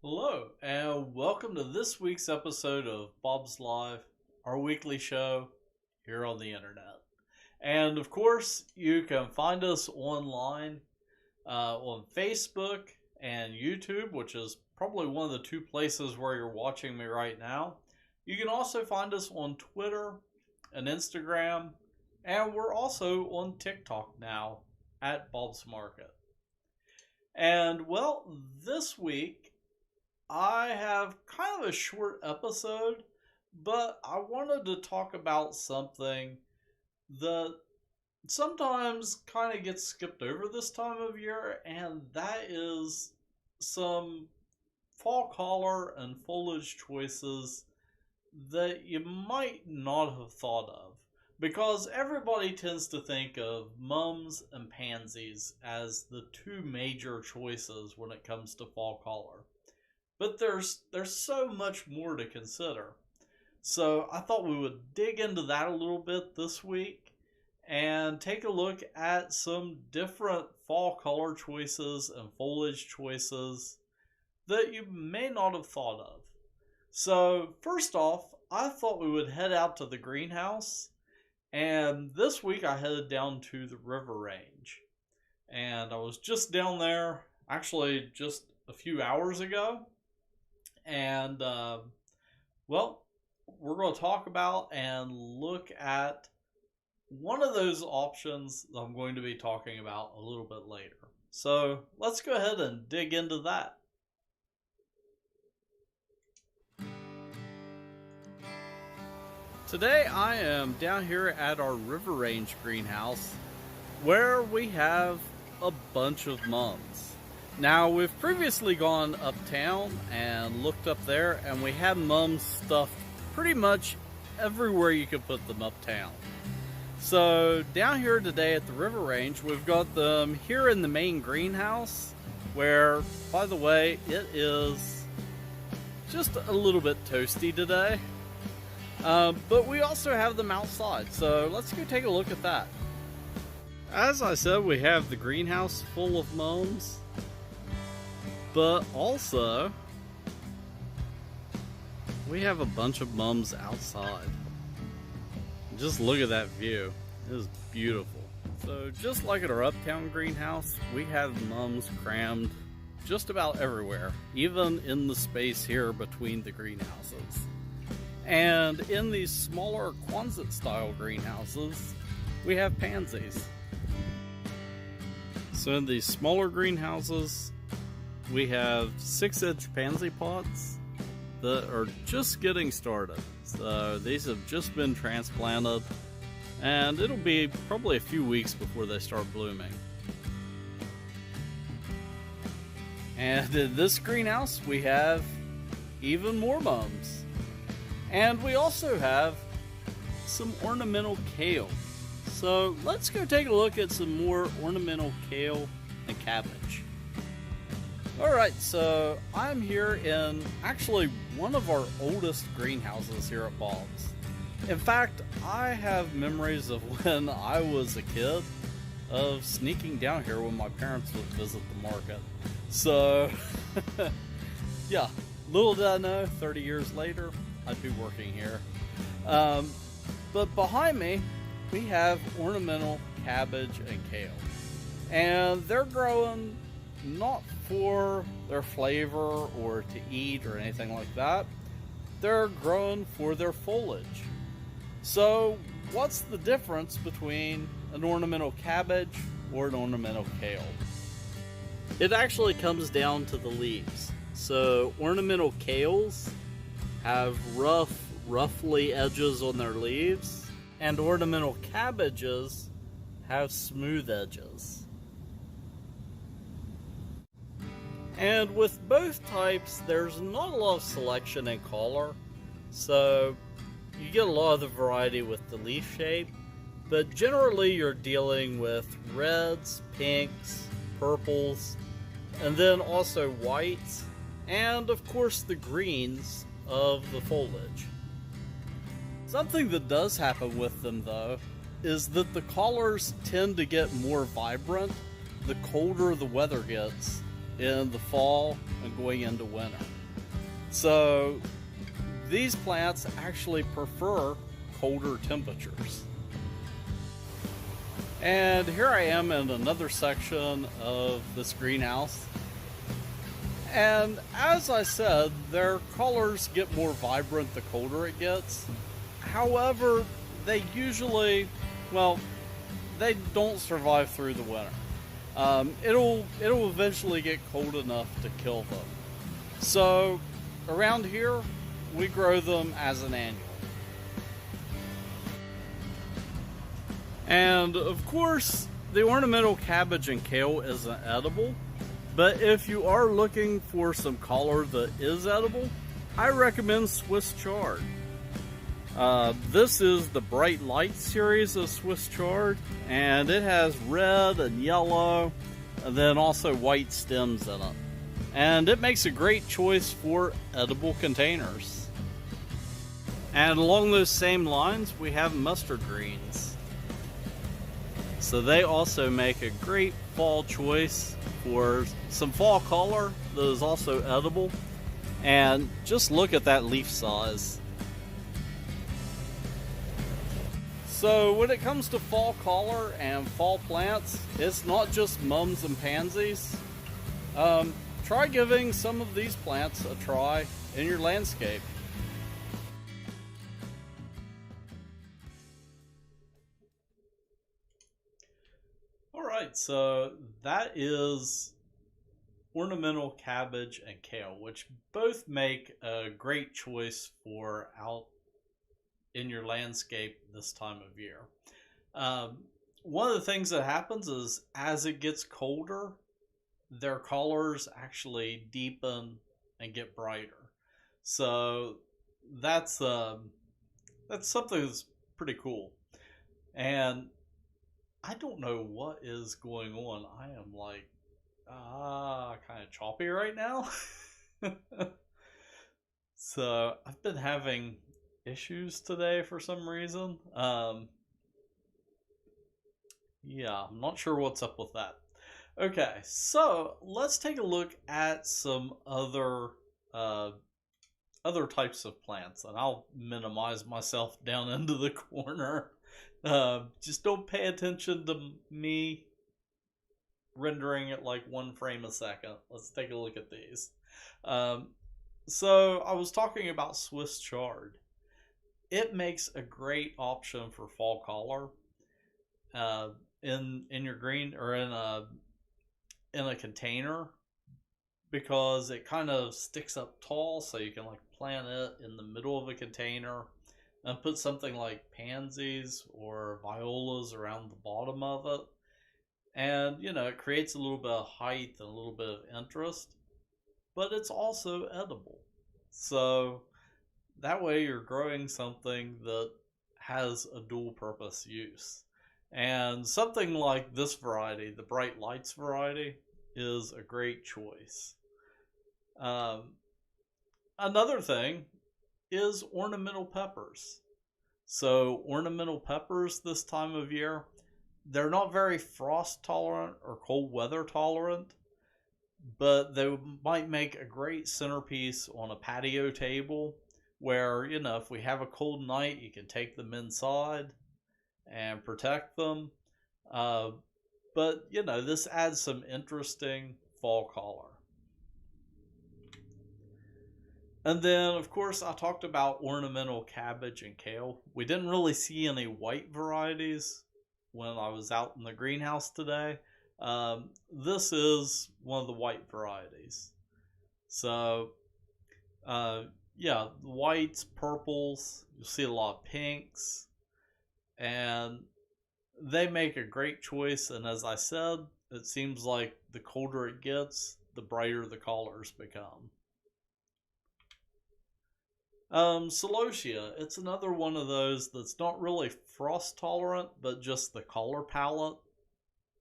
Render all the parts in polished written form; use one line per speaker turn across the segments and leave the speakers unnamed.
Hello, and welcome to this week's episode of Bob's Live, our weekly show here on the internet. And of course, you can find us online on Facebook and YouTube, which is probably one of the two places where you're watching me right now. You can also find us on Twitter and Instagram, and we're also on TikTok now at Bob's Market. And well, this week I have kind of a short episode, but I wanted to talk about something that sometimes kind of gets skipped over this time of year, and that is some fall color and foliage choices that you might not have thought of. Because everybody tends to think of mums and pansies as the two major choices when it comes to fall color. But there's so much more to consider. So I thought we would dig into that a little bit this week and take a look at some different fall color choices and foliage choices that you may not have thought of. So first off, I thought we would head out to the greenhouse, and this week I headed down to the River Range. And I was just down there actually just a few hours ago. And, well, we're going to talk about and look at one of those options that I'm going to be talking about a little bit later. So let's go ahead and dig into that. Today I am down here at our River Range greenhouse where we have a bunch of mums. Now, we've previously gone uptown and looked up there, and we had mums stuffed pretty much everywhere you could put them uptown. So down here today at the River Range, we've got them here in the main greenhouse, where, by the way, it is just a little bit toasty today. But we also have them outside, so let's go take a look at that. As I said, we have the greenhouse full of mums. But also, we have a bunch of mums outside. Just look at that view. It is beautiful. So just like at our uptown greenhouse, we have mums crammed just about everywhere, even in the space here between the greenhouses. And in these smaller Quonset style greenhouses, we have pansies. So in these smaller greenhouses, we have 6-inch pansy pots that are just getting started. So these have just been transplanted, and it'll be probably a few weeks before they start blooming. And in this greenhouse, we have even more mums. And we also have some ornamental kale. So let's go take a look at some more ornamental kale and cabbage. Alright, so I'm here in actually one of our oldest greenhouses here at Bob's. In fact, I have memories of when I was a kid of sneaking down here when my parents would visit the market. So, yeah, little did I know, 30 years later, I'd be working here. But behind me, we have ornamental cabbage and kale. And they're growing not for their flavor or to eat or anything like that. They're grown for their foliage. So what's the difference between an ornamental cabbage or an ornamental kale? It actually comes down to the leaves. So ornamental kales have roughly edges on their leaves, and ornamental cabbages have smooth edges. And with both types, there's not a lot of selection in color, so you get a lot of the variety with the leaf shape, but generally you're dealing with reds, pinks, purples, and then also whites, and of course the greens of the foliage. Something that does happen with them, though, is that the colors tend to get more vibrant the colder the weather gets in the fall and going into winter. So these plants actually prefer colder temperatures. And here I am in another section of this greenhouse. And as I said, their colors get more vibrant the colder it gets. However, they usually, well, they don't survive through the winter. It'll eventually get cold enough to kill them. So around here, we grow them as an annual. And of course, the ornamental cabbage and kale isn't edible, but if you are looking for some color that is edible, I recommend Swiss chard. This is the Bright Light series of Swiss chard, and it has red and yellow, and then also white stems in it. And it makes a great choice for edible containers. And along those same lines, we have mustard greens. So they also make a great fall choice for some fall color that is also edible. And just look at that leaf size. So when it comes to fall color and fall plants, it's not just mums and pansies. Try giving some of these plants a try in your landscape. Alright, so that is ornamental cabbage and kale, which both make a great choice for out in your landscape this time of year. One of the things that happens is as it gets colder, their colors actually deepen and get brighter. So that's something that's pretty cool. And I don't know what is going on. I am like kind of choppy right now. So I've been having issues today for some reason. Yeah, I'm not sure what's up with that. Okay, so let's take a look at some other types of plants, and I'll minimize myself down into the corner. Just don't pay attention to me rendering it like one frame a second. Let's take a look at these. So I was talking about Swiss chard. It makes a great option for fall color in your green or in a container, because it kind of sticks up tall, so you can like plant it in the middle of a container and put something like pansies or violas around the bottom of it. And, it creates a little bit of height and a little bit of interest, but it's also edible. So that way you're growing something that has a dual purpose use. And something like this variety, the Bright Lights variety, is a great choice. Another thing is ornamental peppers. So ornamental peppers this time of year, they're not very frost tolerant or cold weather tolerant, but they might make a great centerpiece on a patio table where, if we have a cold night, you can take them inside and protect them. But, this adds some interesting fall color. And then, of course, I talked about ornamental cabbage and kale. We didn't really see any white varieties when I was out in the greenhouse today. This is one of the white varieties. So, whites, purples, you'll see a lot of pinks, and they make a great choice. And as I said, it seems like the colder it gets, the brighter the colors become. Celosia, it's another one of those that's not really frost tolerant, but just the color palette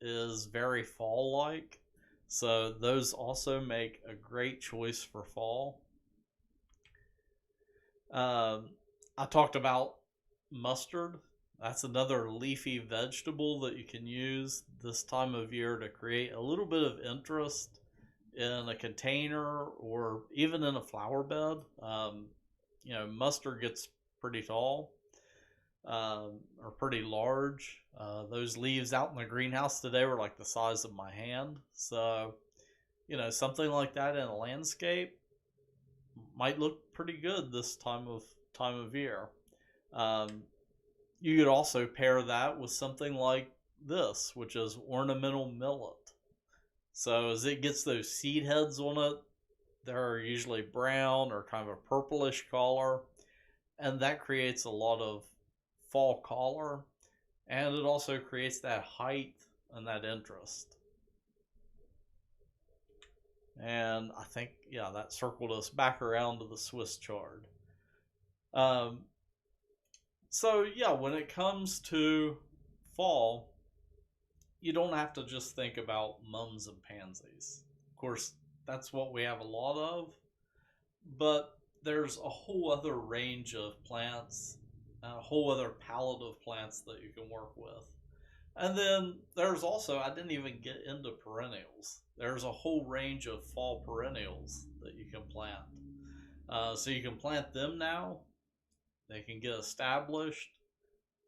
is very fall-like. So those also make a great choice for fall. I talked about mustard. That's another leafy vegetable that you can use this time of year to create a little bit of interest in a container or even in a flower bed. Mustard gets pretty tall, or pretty large. Those leaves out in the greenhouse today were like the size of my hand. So, something like that in a landscape might look pretty good this time of year. Um, you could also pair that with something like this, which is ornamental millet. So as it gets those seed heads on it, they're usually brown or kind of a purplish color, and that creates a lot of fall color, and it also creates that height and that interest. And I think, yeah, that circled us back around to the Swiss chard. Um, so, yeah, when it comes to fall, you don't have to just think about mums and pansies. Of course, that's what we have a lot of, but there's a whole other range of plants, a whole other palette of plants that you can work with. And then there's also, I didn't even get into perennials. There's a whole range of fall perennials that you can plant. So you can plant them now, they can get established,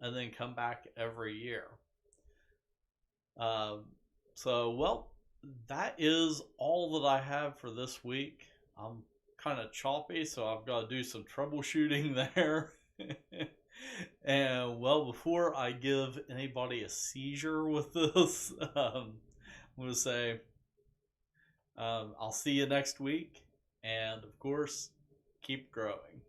and then come back every year. Um, well, that is all that I have for this week. I'm kind of choppy, so I've got to do some troubleshooting there. And well, before I give anybody a seizure with this, I'm going to say I'll see you next week. And of course, keep growing.